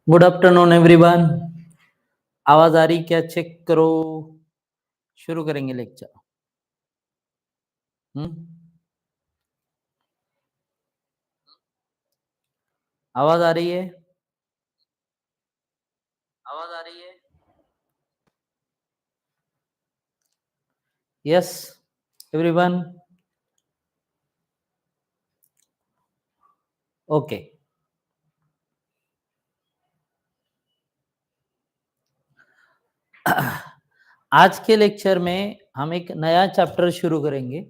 Good afternoon everyone. आवाज आ रही क्या? चेक करो। शुरू करेंगे लेक्चर। आवाज आ रही है? आवाज आ रही है? Yes everyone. ओके, आज के लेक्चर में हम एक नया चैप्टर शुरू करेंगे।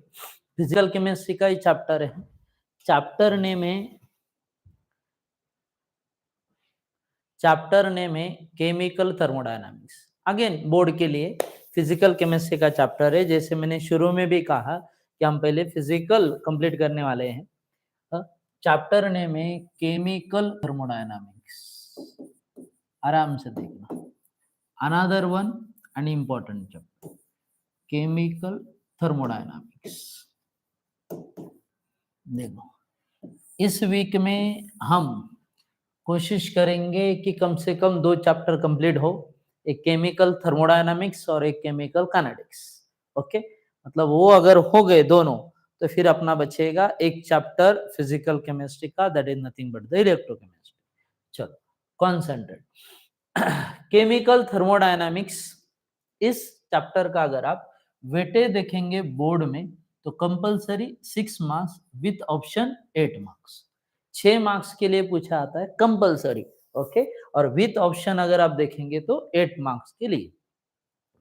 फिजिकल केमिस्ट्री का ही चैप्टर है। चैप्टर नेम है केमिकल थर्मोडायनामिक्स। अगेन बोर्ड के लिए फिजिकल केमिस्ट्री का चैप्टर है। जैसे मैंने शुरू में भी कहा कि हम पहले फिजिकल कंप्लीट करने वाले हैं। चैप्टर नेम है केमिकल थर्मोडायनामिक्स। आराम से देखना। Another one and important chapter chemical thermodynamics. देखो, इस वीक में हम कोशिश करेंगे कि कम से कम 2 चैप्टर कंप्लीट हो, एक केमिकल थर्मोडायनामिक्स और एक केमिकल काइनेटिक्स। ओके, मतलब वो अगर हो गए दोनों तो फिर अपना बचेगा एक चैप्टर फिजिकल केमिस्ट्री का, that is nothing but the electrochemistry. चलो कॉन्सेंट्रेट। केमिकल थर्मोडायनामिक्स, इस चैप्टर का अगर आप वेटे देखेंगे बोर्ड में तो compulsory 6 marks with option 8 marks. 6 marks के लिए पूछा आता है कंपलसरी। ओके, और विथ ऑप्शन अगर आप देखेंगे तो 8 मार्क्स के लिए।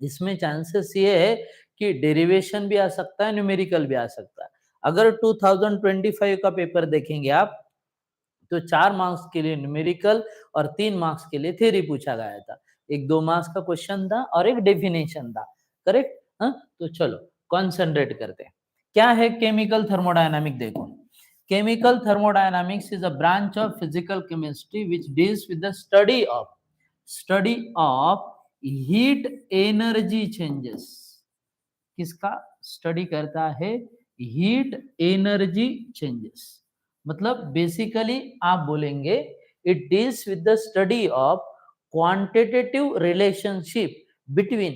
इसमें चांसेस ये है कि डेरिवेशन भी आ सकता है, न्यूमेरिकल भी आ सकता है। अगर 2025 का पेपर देखेंगे आप तो 4 मार्क्स के लिए न्यूमेरिकल और 3 मार्क्स के लिए थ्योरी पूछा गया था। एक 2 मार्क्स का क्वेश्चन था और एक डेफिनेशन था। करेक्ट? तो चलो कॉन्सेंट्रेट करते हैं। क्या है केमिकल थर्मोडायनामिक? देखो, chemical thermodynamics is a branch of physical chemistry which deals with the study of heat energy changes. किसका स्टडी करता है? Heat energy changes. मतलब बेसिकली आप बोलेंगे it deals with the study of quantitative relationship between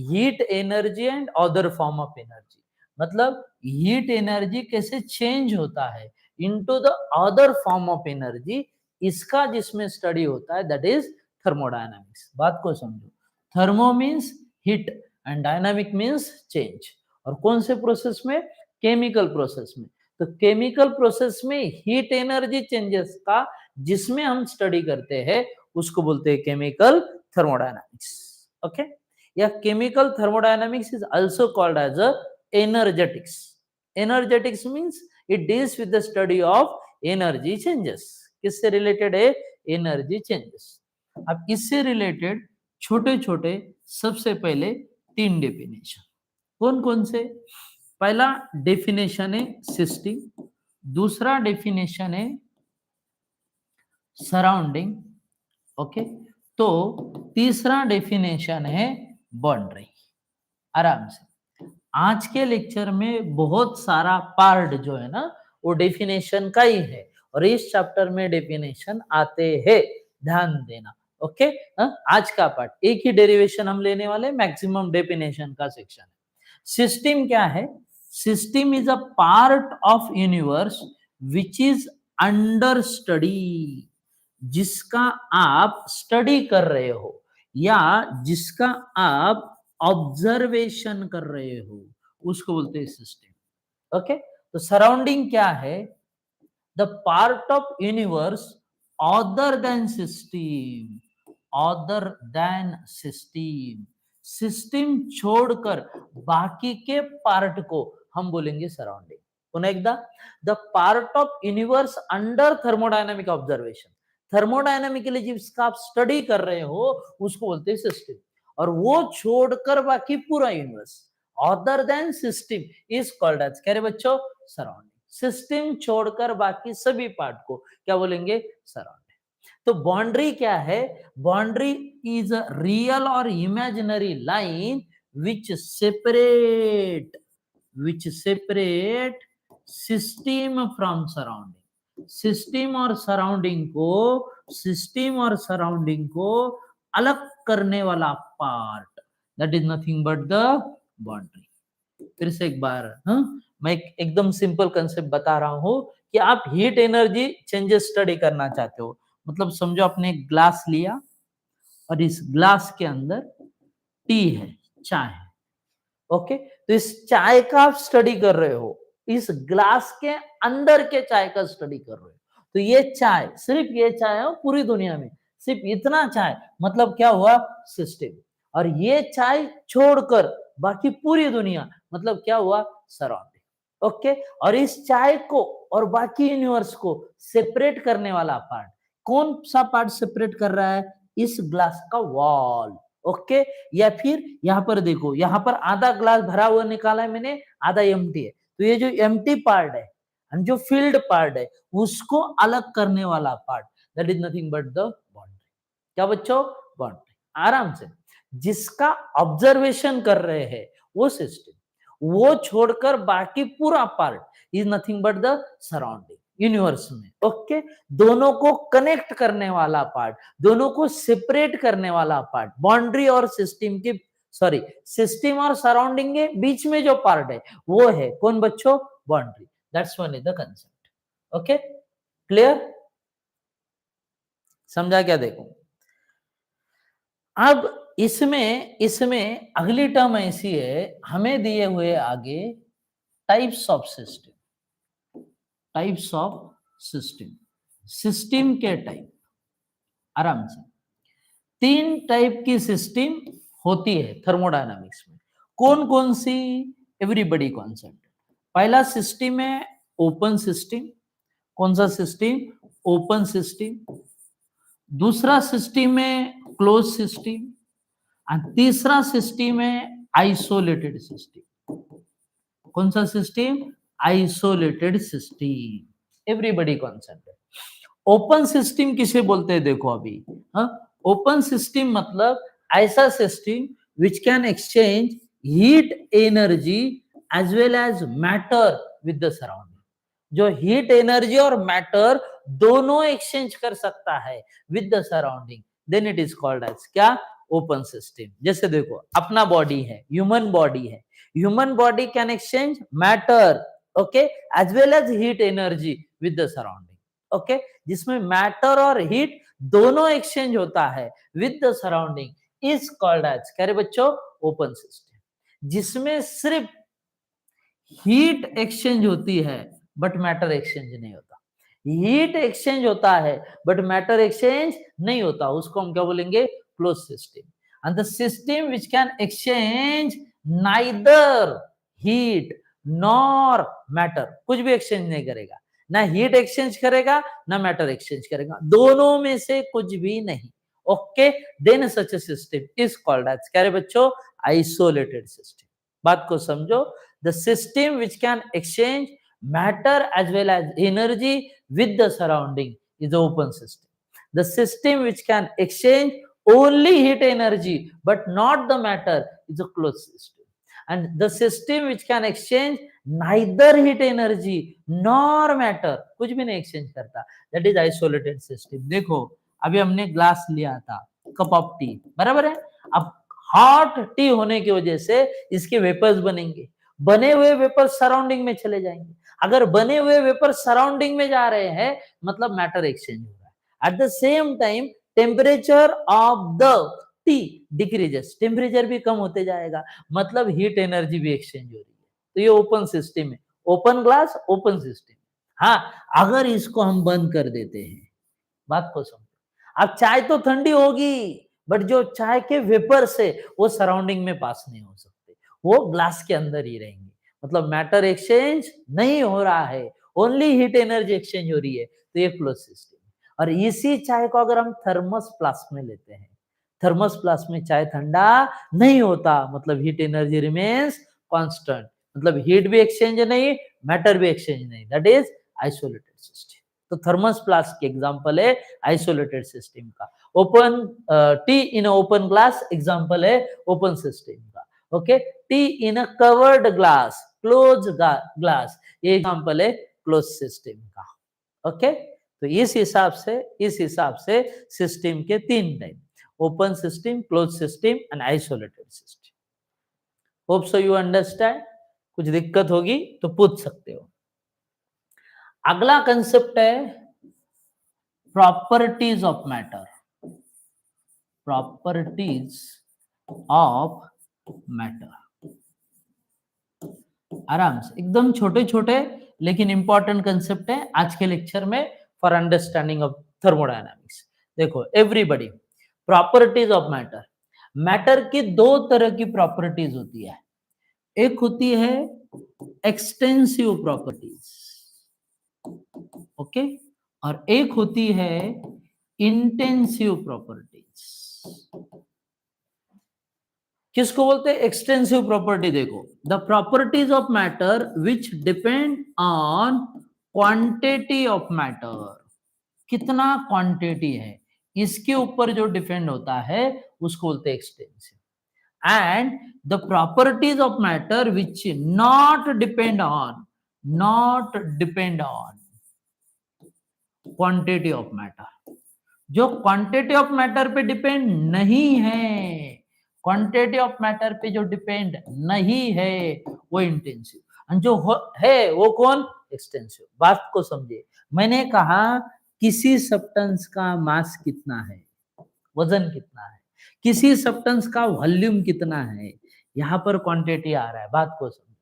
heat energy and other form of energy. मतलब heat energy कैसे change होता है into the other form of energy, इसका जिसमें स्टडी होता है दैट इज थर्मोडायनामिक्स। बात को समझो। Thermo means heat and dynamic means change. और कौन से प्रोसेस में? केमिकल प्रोसेस में। तो केमिकल प्रोसेस में हीट एनर्जी चेंजेस का जिसमें हम स्टडी करते हैं उसको बोलते हैं केमिकल थर्मोडायनामिक्स। ओके, या chemical thermodynamics is also called as a energetics. Energetics means it deals with the study of energy changes. किससे रिलेटेड है? Energy changes. अब इससे रिलेटेड छोटे छोटे सबसे पहले 3 डेफिनेशन। कौन कौन से? पहला डेफिनेशन है सिस्टम, दूसरा डेफिनेशन है सराउंडिंग। ओके, तो तीसरा डेफिनेशन है बाउंड्री। आराम से। आज के लेक्चर में बहुत सारा पार्ट जो है ना वो डेफिनेशन का ही है और इस चैप्टर में डेफिनेशन आते हैं, ध्यान देना। ओके, आज का पार्ट एक ही डेरिवेशन हम लेने वाले, मैक्सिमम डेफिनेशन का सेक्शन है। सिस्टम क्या है? System is a part of universe which is under study. जिसका आप स्टडी कर रहे हो या जिसका आप ऑब्जर्वेशन कर रहे हो उसको बोलते हैं सिस्टम। ओके, तो सराउंडिंग क्या है? The part of universe other than system. Other than system, system छोड़कर बाकी के पार्ट को हम बोलेंगे सराउंडिंग। पुनः एकदा, the part of universe under thermodynamic observation. Thermodynamically जिसका आप स्टडी कर रहे हो उसको बोलते हैं सिस्टम। और वो छोड़कर बाकी पूरा universe, other than system is called as, क्या रे बच्चों? सराउंडिंग। सिस्टम छोड़कर बाकी सभी पार्ट को क्या बोलेंगे? सराउंडिंग। तो बाउंड्री क्या है? बाउंड्री इज अ रियल और imaginary line which separate system from surrounding. System और सराउंडिंग को अलग करने वाला part, that is nothing but the boundary. फिर से एक बार, मैं एकदम सिंपल कंसेप्ट बता रहा हूं कि आप हीट एनर्जी चेंजेस स्टडी करना चाहते हो। मतलब समझो आपने एक ग्लास लिया और इस ग्लास के अंदर टी है, चाय है, ओके। तो इस चाय का आप स्टडी कर रहे हो, इस ग्लास के अंदर के चाय का स्टडी कर रहे हो। तो ये चाय, सिर्फ ये चाय है पूरी दुनिया में, सिर्फ इतना चाय, मतलब क्या हुआ, सिस्टम। और ये चाय छोड़कर बाकी पूरी दुनिया, मतलब क्या हुआ, सराउंडिंग, ओके। और इस चाय को और बाकी यूनिवर्स को सेपरेट करने वाला पार्ट, कौन सा पार्ट सेपरेट कर रहा है, इस ग्लास का वॉल, ओके। या फिर यहां पर देखो, यहां पर आधा ग्लास भरा हुआ निकाला है मैंने, आधा एम्प्टी है। तो ये जो एम्प्टी पार्ट है और जो फील्ड पार्ट है, उसको अलग करने वाला part, that is nothing but the boundary. क्या बच्चों, बाउंड्री। आराम से, जिसका ऑब्जर्वेशन कर रहे हैं वो सिस्टम, वो छोड़कर बाकी पूरा part is nothing but the surrounding universe में, ओके। दोनों को कनेक्ट करने वाला पार्ट, दोनों को सेपरेट करने वाला पार्ट, बाउंड्री और सिस्टम की, सॉरी, सिस्टम और सराउंडिंग के बीच में जो पार्ट है वो है कौन बच्चों, boundary. That's one is the concept, okay. Clear, समझा क्या, देखो। अब इसमें इसमें अगली टर्म ऐसी है, हमें दिए हुए आगे types of system, types of system, system के टाइप। आराम से, तीन टाइप की सिस्टम होती है थर्मोडायनामिक्स में। कौन कौन सी, एवरीबडी कॉन्सेप्ट। पहला सिस्टम है ओपन सिस्टम। कौन सा सिस्टम, ओपन सिस्टम। दूसरा सिस्टम है क्लोज सिस्टम और तीसरा सिस्टम है आइसोलेटेड सिस्टम। कौन सा system, isolated system, everybody concept है। ओपन सिस्टम किसे बोलते हैं, देखो अभी, ओपन सिस्टम मतलब ऐसा system which can exchange heat energy as well as matter with the surrounding. जो हीट एनर्जी और मैटर दोनों एक्सचेंज कर सकता है with the surrounding, then it is called as क्या, ओपन सिस्टम। जैसे देखो, अपना बॉडी है, ह्यूमन बॉडी है, human body can exchange matter, okay, as well as heat energy with the surrounding, okay. जिसमें मैटर और हीट दोनों एक्सचेंज होता है with the surrounding is called as, क्या रे बच्चों, ओपन सिस्टम। जिसमें सिर्फ हीट एक्सचेंज होती है बट मैटर एक्सचेंज नहीं होता। हीट एक्सचेंज होता है बट मैटर एक्सचेंज नहीं होता, उसको हम क्या बोलेंगे, close system. And the system which can exchange neither heat nor matter, कुछ भी एक्सचेंज नहीं करेगा, ना हीट एक्सचेंज करेगा ना मैटर एक्सचेंज करेगा, दोनों में से कुछ भी नहीं, okay. Then such a system is called as, क्या रे बच्चों, आइसोलेटेड सिस्टम। बात को समझो, the system which can exchange matter as well as energy with the surrounding is the open system. The system which can exchange only heat energy but not the matter is a closed system. And the system which can exchange neither heat energy nor matter, कुछ भी नहीं exchange करता, that is isolated system. देखो, अभी हमने glass लिया था, cup of T, बराबर है। अब हॉट टी होने की वजह से इसके वेपर्स बनेंगे, बने हुए वेपर सराउंडिंग में चले जाएंगे। अगर बने हुए वेपर सराउंडिंग में जा रहे हैं मतलब मैटर एक्सचेंज हो रहा है। At the same time temperature of the T decreases, temperature भी कम होते जाएगा, मतलब हीट एनर्जी भी एक्सचेंज हो रही है। तो ये ओपन सिस्टम है, ओपन ग्लास ओपन सिस्टम। हाँ, अगर इसको हम बंद कर देते हैं, बात को समझो, अब चाय तो ठंडी होगी बट जो चाय के वेपर से वो सराउंडिंग में पास नहीं हो सकते, वो ग्लास के अंदर ही रहेंगे, मतलब मैटर एक्सचेंज नहीं हो रहा है, ओनली हीट एनर्जी एक्सचेंज हो रही है। तो ये क्लोज सिस्टम। और इसी चाय को अगर हम थर्मस फ्लास्क में लेते हैं, थर्मस फ्लास्क में चाय ठंडा नहीं होता, मतलब हीट एनर्जी रिमेन्स कांस्टेंट, मतलब हीट भी एक्सचेंज नहीं, मैटर भी एक्सचेंज नहीं, दैट इज आइसोलेटेड सिस्टम। तो थर्मस फ्लास्क की एग्जांपल है आइसोलेटेड सिस्टम का। Open T in open glass example है ओपन सिस्टम का, ओके। टी इन अ कवर्ड ग्लास, क्लोज ग्लास, ये एग्जांपल है क्लोज सिस्टम का, ओके, तो इस हिसाब से सिस्टम के 3 type, open system, close system and isolated system. Hope so you understand. कुछ दिक्कत होगी तो पूछ सकते हो। अगला कंसेप्ट है properties of matter. Properties of matter, आराम से, एकदम छोटे छोटे लेकिन इंपॉर्टेंट कंसेप्ट है आज के लेक्चर में फॉर अंडरस्टैंडिंग ऑफ थर्मोडायनामिक्स। देखो everybody, properties of matter. Matter की दो तरह की प्रॉपर्टीज होती है, एक होती है एक्सटेंसिव प्रॉपर्टीज, ओके, और एक होती है इंटेंसिव प्रॉपर्टीज। किसको बोलते हैं एक्सटेंसिव प्रॉपर्टी? देखो, the properties of matter which depend on quantity of matter, कितना क्वांटिटी है इसके ऊपर जो डिपेंड होता है उसको बोलते हैं extensive. And the properties of matter which not depend on quantity of matter, जो क्वांटिटी ऑफ मैटर पे डिपेंड नहीं है, क्वांटिटी ऑफ मैटर पे जो डिपेंड नहीं है वो इंटेंसिव, और जो है वो कौन? एक्सटेंसिव। बात को समझिए, मैंने कहा किसी सब्सटेंस का मास कितना है, वजन कितना है, किसी सब्सटेंस का वॉल्यूम कितना है, यहां पर क्वांटिटी आ रहा है। बात को समझिए,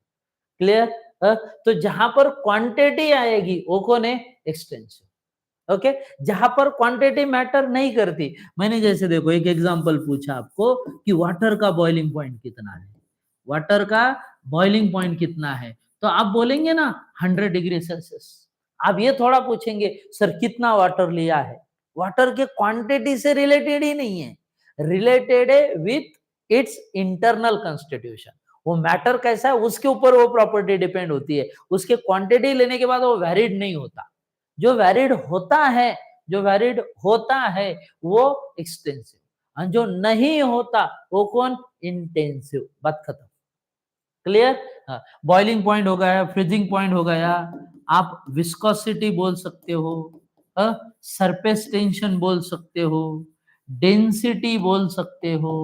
क्लियर? तो जहां पर क्वांटिटी आएगी वो कौन है? एक्सटेंसिव। ओके, जहां पर क्वांटिटी मैटर नहीं करती, मैंने जैसे देखो एक एग्जांपल पूछा आपको कि वाटर का बॉइलिंग पॉइंट कितना है, वाटर का बॉइलिंग पॉइंट कितना है, तो आप बोलेंगे ना 100 डिग्री सेल्सियस। आप ये थोड़ा पूछेंगे सर कितना वाटर लिया है, वाटर के क्वांटिटी से रिलेटेड ही नहीं है, रिलेटेड है विथ इट्स इंटरनल कंस्टिट्यूशन। वो मैटर कैसा है उसके ऊपर वो प्रॉपर्टी डिपेंड होती है, उसके क्वांटिटी लेने के बाद वो वैरिड नहीं होता। जो वैरिड होता है वो एक्सटेंसिव, और जो नहीं होता वो कौन? इंटेंसिव। बात खत्म, क्लियर? बॉइलिंग पॉइंट हो गया, फ्रीजिंग पॉइंट हो गया, आप विस्कोसिटी बोल सकते हो, सरफेस टेंशन बोल सकते हो, डेंसिटी बोल सकते हो।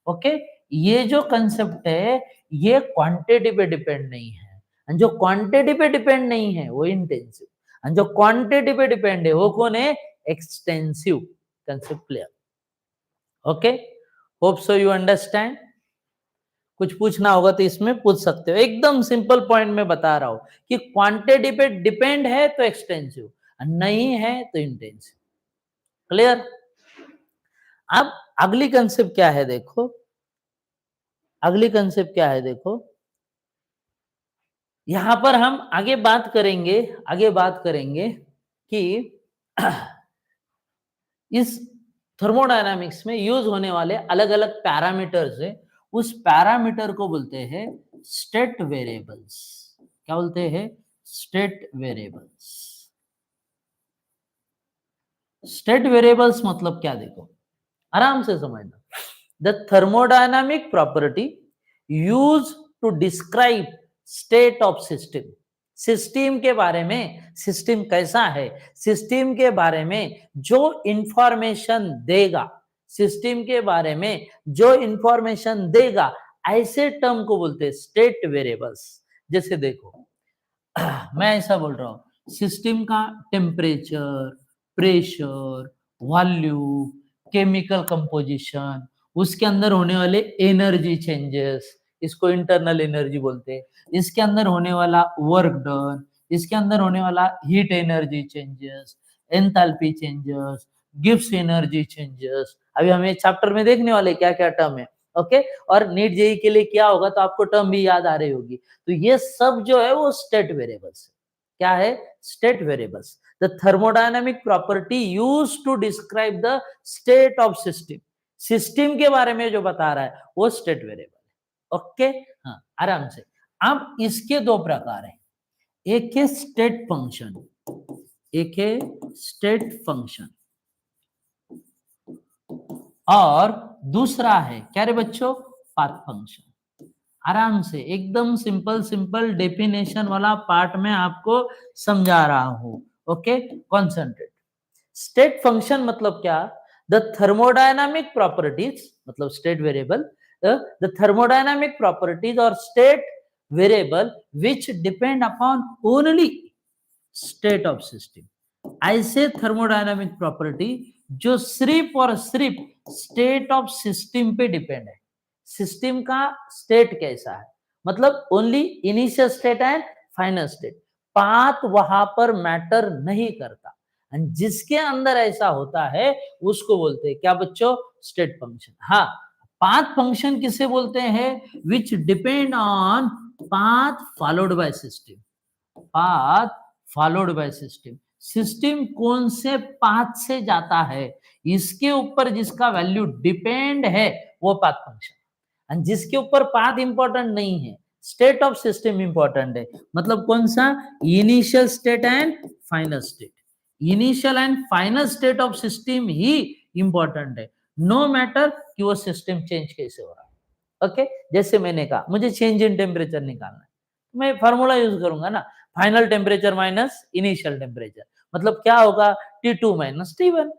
ओके, ये जो कंसेप्ट है ये क्वांटिटी पे डिपेंड नहीं है, और जो क्वांटिटी पे डिपेंड नहीं है वो इंटेंसिव, और जो क्वांटिटी पे डिपेंड है वो कौन है? Extensive. Concept clear? Okay, hope so you understand. कुछ पूछना होगा तो इसमें पूछ सकते हो, एकदम सिंपल पॉइंट में बता रहा हूं कि क्वांटिटी पे डिपेंड है तो एक्सटेंसिव, नहीं है तो इंटेंसिव। क्लियर? अब अगली कंसेप्ट क्या है देखो, अगली कंसेप्ट क्या है देखो, यहां पर हम आगे बात करेंगे कि इस थर्मोडायनामिक्स में यूज होने वाले अलग अलग पैरामीटर्स है, उस पैरामीटर को बोलते हैं स्टेट वेरिएबल्स। क्या बोलते हैं? State variables. स्टेट वेरिएबल्स मतलब क्या? देखो आराम से समझना, the thermodynamic property use to describe state of system, system के बारे में, सिस्टम कैसा है, सिस्टम के बारे में जो इंफॉर्मेशन देगा, सिस्टम के बारे में जो इंफॉर्मेशन देगा, ऐसे टर्म को बोलते हैं स्टेट वेरिएबल्स। जैसे देखो मैं ऐसा बोल रहा हूं, सिस्टम का temperature, pressure, volume, chemical composition, उसके अंदर होने वाले एनर्जी चेंजेस, इसको इंटरनल एनर्जी बोलते हैं, इसके अंदर होने वाला वर्क डन, इसके अंदर होने वाला heat energy changes, enthalpy changes, Gibbs energy changes. अभी हम एक चैप्टर में देखने वाले क्या क्या टर्म है। ओके, और नीट जेई के लिए क्या होगा तो आपको टर्म भी याद आ रही होगी। तो ये सब जो है वो स्टेट वेरिएबल्स। क्या है? State variables. The thermodynamic property use to describe the state of system, system के बारे में जो बता रहा है वो स्टेट वेरिएबल है। ओके, हाँ आराम से। अब इसके दो प्रकार है, एक है स्टेट फंक्शन, एक है स्टेट फंक्शन, और दूसरा है क्या रे बच्चों? Path function. आराम से एकदम सिंपल सिंपल डेफिनेशन वाला पार्ट में आपको समझा रहा हूं। Okay, concentrate. स्टेट फंक्शन मतलब क्या? द थर्मोडायनामिक प्रॉपर्टीज, मतलब state variable, the thermodynamic properties or state variable which depend upon only state of system. ऐसे थर्मोडायनामिक प्रॉपर्टी जो सिर्फ और सिर्फ स्टेट ऑफ सिस्टम पे डिपेंड है। सिस्टम का स्टेट कैसा है, मतलब only initial state and final state. Path वहां पर मैटर नहीं करता। And जिसके अंदर ऐसा होता है उसको बोलते हैं क्या बच्चों? State function. हाँ, पाथ फंक्शन किसे बोलते हैं? विच depend on path followed by system. Path followed by system, system कौन से पाथ से जाता है इसके ऊपर जिसका वैल्यू डिपेंड है वो पाथ फंक्शन। और जिसके ऊपर पाथ इंपॉर्टेंट नहीं है, स्टेट ऑफ सिस्टम इंपॉर्टेंट है। मतलब कौन सा? Initial state and final state. Initial and final state of system he important है, नो मैटर कि वो सिस्टम चेंज कैसे हो रहा है। ओके, जैसे मैंने कहा मुझे चेंज इन टेम्परेचर निकालना है, मैं फार्मूला यूज करूंगा ना, final temperature minus initial temperature, मतलब क्या होगा? T2 minus T1।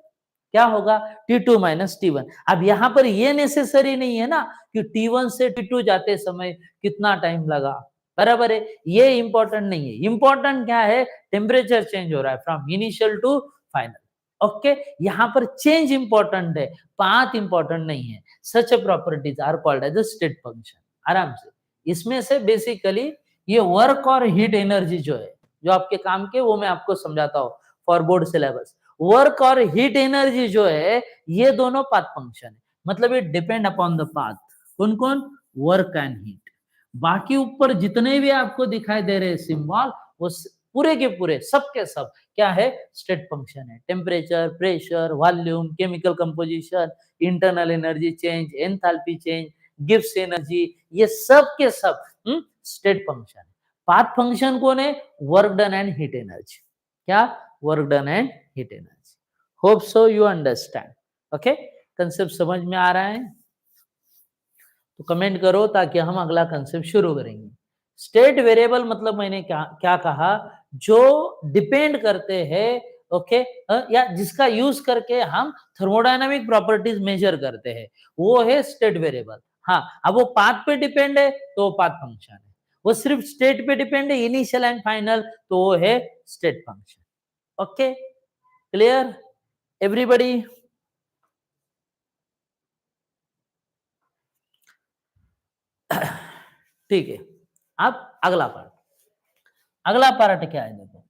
क्या होगा? T2 minus T1। अब यहां पर ये नेसेसरी नहीं है ना कि T1 से T2 जाते समय कितना टाइम लगा, बराबर है, ये इंपॉर्टेंट नहीं है। इंपॉर्टेंट क्या है? टेम्परेचर चेंज हो रहा है from initial to final. Okay, यहाँ पर चेंज इंपॉर्टेंट है, पाथ इंपॉर्टेंट नहीं है। Such properties are called as a state function. आराम से, इसमें से बेसिकली ये वर्क और हीट एनर्जी जो है, जो आपके काम के, वो मैं आपको समझाता हूँ फॉर बोर्ड सिलेबस। वर्क और हीट एनर्जी जो है ये दोनों पाथ फंक्शन है, मतलब ये डिपेंड अपॉन द पाथ। कौन कौन? Work and heat. बाकी ऊपर जितने भी आपको दिखाई दे रहे सिंबल, वो पूरे के पूरे सब के सब क्या है? स्टेट फंक्शन है। Temperature, pressure, volume, chemical composition, internal energy change, enthalpy change, Gibbs energy, ये सब के सब स्टेट फंक्शन है। पाथ फंक्शन कौन है? Work done and heat energy. क्या? Work done and heat energy. Hope so you understand. Okay, concept समझ में आ रहा है तो कमेंट करो ताकि हम अगला कंसेप्ट शुरू करेंगे। स्टेट वेरिएबल मतलब मैंने क्या क्या कहा? जो डिपेंड करते हैं, ओके, या जिसका यूज करके हम थर्मोडायनामिक प्रॉपर्टीज मेजर करते हैं, वो है स्टेट वेरिएबल। हाँ, अब वो पाथ पे डिपेंड है तो वो पाथ फंक्शन है। वो सिर्फ स्टेट पे डिपेंड है, इनिशियल एंड फाइनल, तो वो है state function. Okay, clear everybody? ठीक है, अब अगला पार्ट क्या है? देखो,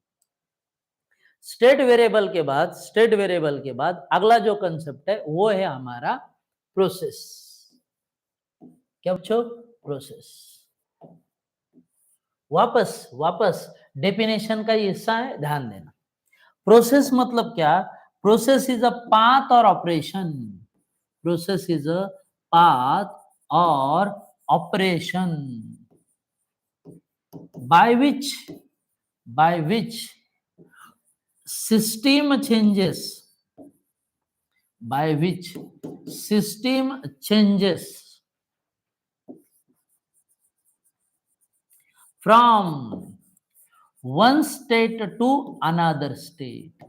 स्टेट वेरिएबल के बाद अगला जो कंसेप्ट है वो है हमारा प्रोसेस। क्या बच्चों? प्रोसेस। वापस वापस डेफिनेशन का हिस्सा है, ध्यान देना। प्रोसेस मतलब क्या? Process is a path or operation. Process is a path or operation by which system changes, by which system changes from one state to another state,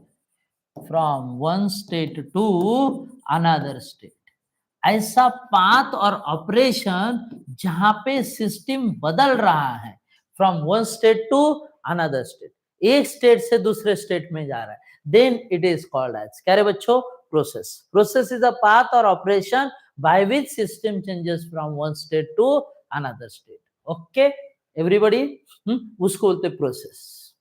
from one state to another state। ऐसा path or operation जहां पे system बदल रहा है, from one state to another state, एक state से दूसरे state में जा रहा है, then it is called as, क्या रे बच्चों? Process. Process is a path or operation by which system changes from one state to another state. Okay everybody, उसको बोलते प्रोसेस।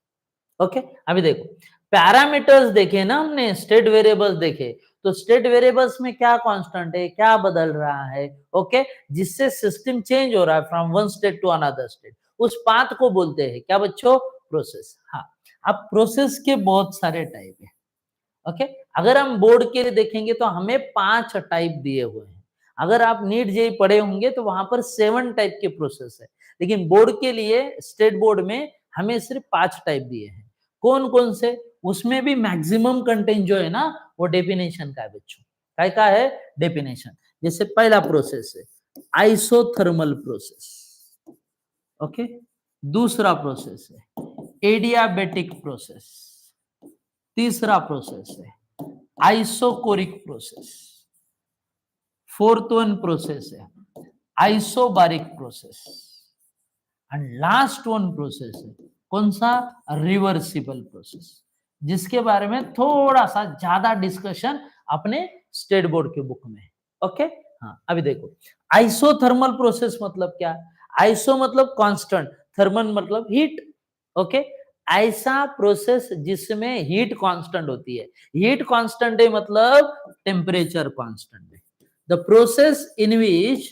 ओके, अभी देखो पैरामीटर्स देखे ना हमने, स्टेट वेरिएबल्स देखे, तो स्टेट वेरिएबल्स में क्या कांस्टेंट है, क्या बदल रहा है, ओके, जिससे सिस्टम चेंज हो रहा है from one state to another state, उस पाथ को बोलते हैं क्या बच्चों? प्रोसेस। हाँ, अब प्रोसेस के बहुत सारे टाइप है। ओके, अगर हम बोर्ड के लिए देखेंगे तो हमें 5 टाइप दिए हुए हैं। अगर आप नीट जेई पढ़े होंगे तो वहां पर 7 टाइप के प्रोसेस है, लेकिन बोर्ड के लिए स्टेट बोर्ड में हमें सिर्फ 5 टाइप दिए हैं। कौन कौन से? उसमें भी मैक्सिमम कंटेंट जो है ना वो डेफिनेशन का है बच्चों। काय का है? डेफिनेशन। जैसे पहला प्रोसेस है आइसोथर्मल प्रोसेस। ओके, दूसरा प्रोसेस है एडियाबेटिक प्रोसेस। तीसरा प्रोसेस है isochoric process, fourth one process है isobaric process, and last one process है कौन सा, रिवर्सिबल प्रोसेस, जिसके बारे में थोड़ा सा ज्यादा डिस्कशन अपने स्टेट बोर्ड के बुक में है। ओके, हाँ अभी देखो, आइसोथर्मल प्रोसेस मतलब क्या, आइसो मतलब कांस्टेंट, थर्मल मतलब हीट। ओके, ऐसा प्रोसेस जिसमें हीट कांस्टेंट होती है, हीट कांस्टेंट है मतलब टेम्परेचर कांस्टेंट है। The process in which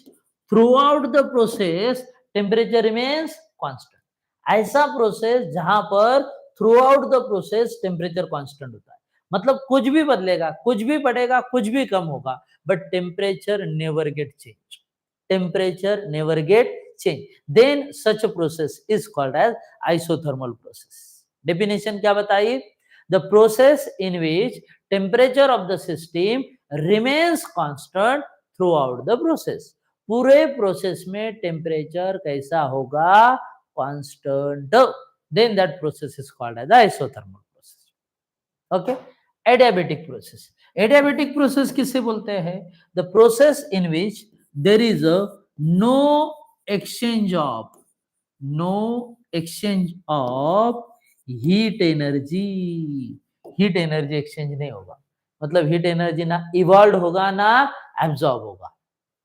through out the process temperature remains constant, ऐसा प्रोसेस जहां पर through out the process temperature constant होता है, मतलब कुछ भी बदलेगा, कुछ भी बढ़ेगा, कुछ भी कम होगा, but temperature never get changed. Temperature never get changed. Then such a process is called as isothermal process. Definition क्या बताइए? The process in which temperature of the system remains constant throughout the process. पूरे process में temperature कैसा होगा, constant, then that process is called as the isothermal process. Okay, adiabatic process, adiabatic process किसे बोलते हैं, the process in which there is a no exchange of, no exchange of heat energy, heat energy exchange नहीं होगा, मतलब heat energy ना evolve होगा ना absorb होगा।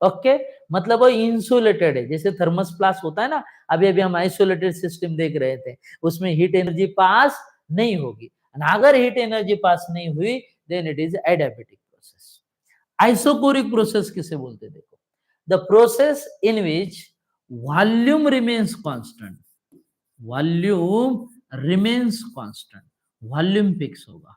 ओके, मतलब वो इंसुलेटेड है, जैसे थर्मस प्लास होता है ना, अभी अभी हम आइसोलेटेड सिस्टम देख रहे थे, उसमें हीट एनर्जी पास नहीं होगी, अगर हीट एनर्जी पास नहीं हुई then it is adiabatic process. Isochoric process किसे बोलते हैं, देखो, the process in which volume remains constant, volume remains constant, volume fix होगा,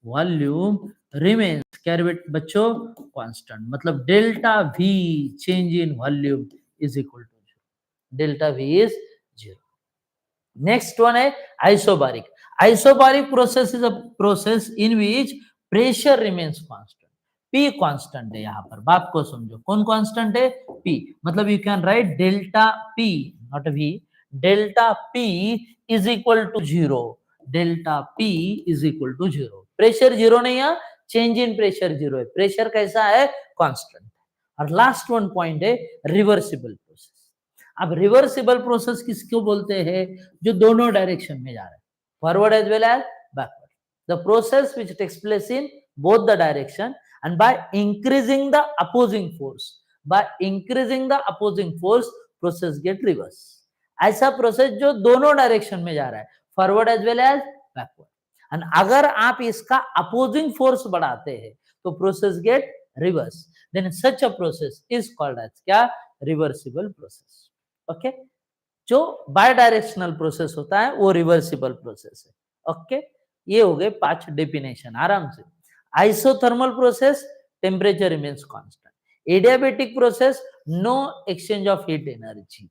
वॉल्यूम रिमेन्स कैरबेट बच्चों कांस्टेंट, मतलब delta V change in volume is equal to zero, delta V is zero. Next one है isobaric, isobaric process is a process in which pressure remains constant, P constant है, यहां पर बात को समझो, कौन कांस्टेंट है, पी, मतलब you can write delta P not V, delta P is equal to zero, delta P is equal to zero, pressure zero नहीं है, चेंज इन प्रेशर जीरो है, प्रेशर कैसा है, कांस्टेंट। और लास्ट वन पॉइंट है reversible process. अब reversible process किसको बोलते हैं, जो दोनों डायरेक्शन में जा रहा है, forward as well as backward, the process which takes place in both the direction and by increasing the opposing force, by increasing the opposing force process get reverse, ऐसा प्रोसेस जो दोनों डायरेक्शन में जा रहा है, forward as well as backward, and अगर आप इसका अपोजिंग फोर्स बढ़ाते हैं तो process get reverse, then such a process is called as क्या, रिवर्सिबल प्रोसेस। ओके, जो बाय डायरेक्शनल प्रोसेस होता है वो रिवर्सिबल प्रोसेस है। ओके, ये हो गए 5 डेफिनेशन आराम से। Isothermal process temperature remains constant, adiabatic process no exchange of heat energy,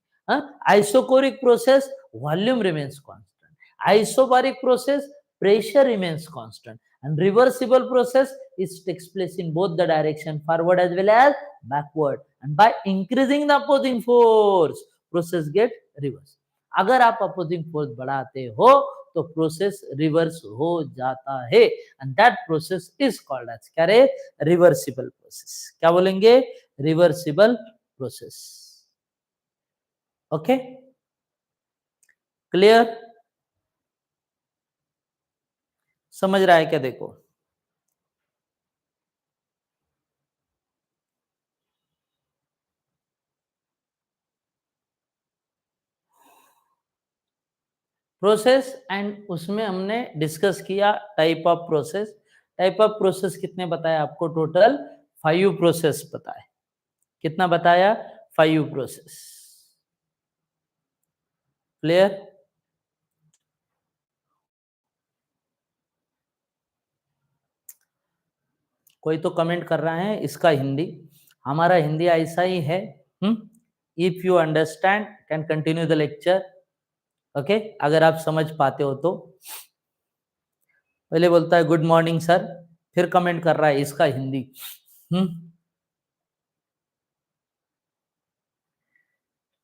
isochoric process volume remains constant, isobaric process pressure remains constant, and reversible process is takes place in both the direction, forward as well as backward, and by increasing the opposing force process get reverse, अगर आप opposing force बढ़ाते हो तो process reverse हो जाता है, and that process is called as क्या रे, रिवर्सिबल प्रोसेस। क्या बोलेंगे, रिवर्सिबल प्रोसेस। ओके, क्लियर, समझ रहा है क्या, देखो प्रोसेस, एंड उसमें हमने डिस्कस किया type of process, type of process कितने बताया आपको, टोटल 5 प्रोसेस बताए, कितना बताया, 5 प्रोसेस। क्लियर, कोई तो कमेंट कर रहा है इसका हिंदी, हमारा हिंदी ऐसा ही है, if you understand can continue the lecture. Okay, अगर आप समझ पाते हो तो, पहले बोलता है गुड मॉर्निंग सर, फिर कमेंट कर रहा है इसका हिंदी।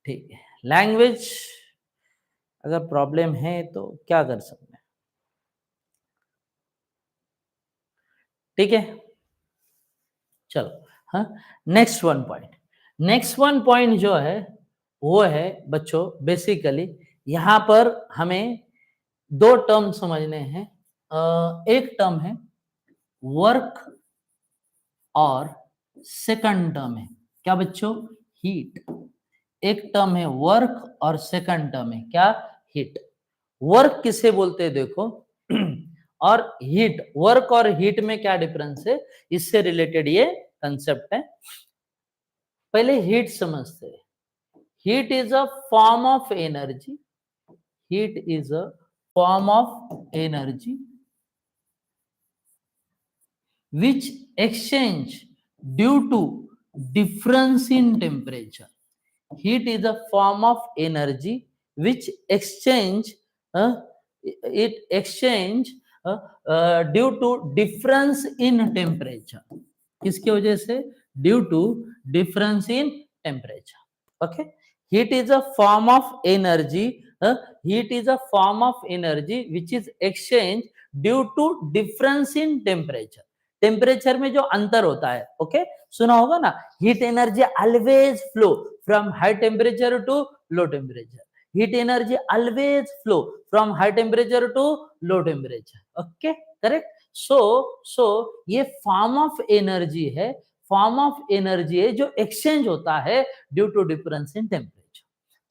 ठीक है, लैंग्वेज अगर प्रॉब्लम है तो क्या कर सकते हैं, ठीक है, चलो। हाँ, नेक्स्ट वन पॉइंट जो है वो है बच्चों, बेसिकली यहाँ पर हमें दो टर्म समझने हैं। एक टर्म है वर्क और सेकंड टर्म है क्या बच्चों, हीट। एक टर्म है वर्क और सेकंड टर्म है क्या, हीट। वर्क किसे बोलते हैं देखो और हीट, वर्क और हीट में क्या डिफरेंस है, इससे रिलेटेड ये कंसेप्ट है। पहले हीट समझते हैं। Heat is a form of energy, heat is a form of energy which exchange due to difference in temperature. Heat is a form of energy which exchange uh, it exchange due to difference in temperature. किसकी वजह से, due to difference in temperature. Okay, heat is a form of energy, heat is a form of energy which is exchange due to difference in temperature. Temperature में जो अंतर होता है, okay, सुना होगा ना, heat energy always flow from high temperature to low temperature, heat energy always flow from high temperature to low temperature. Okay, correct. So ये form of energy है, फॉर्म ऑफ एनर्जी है जो एक्सचेंज होता है due to difference in temperature.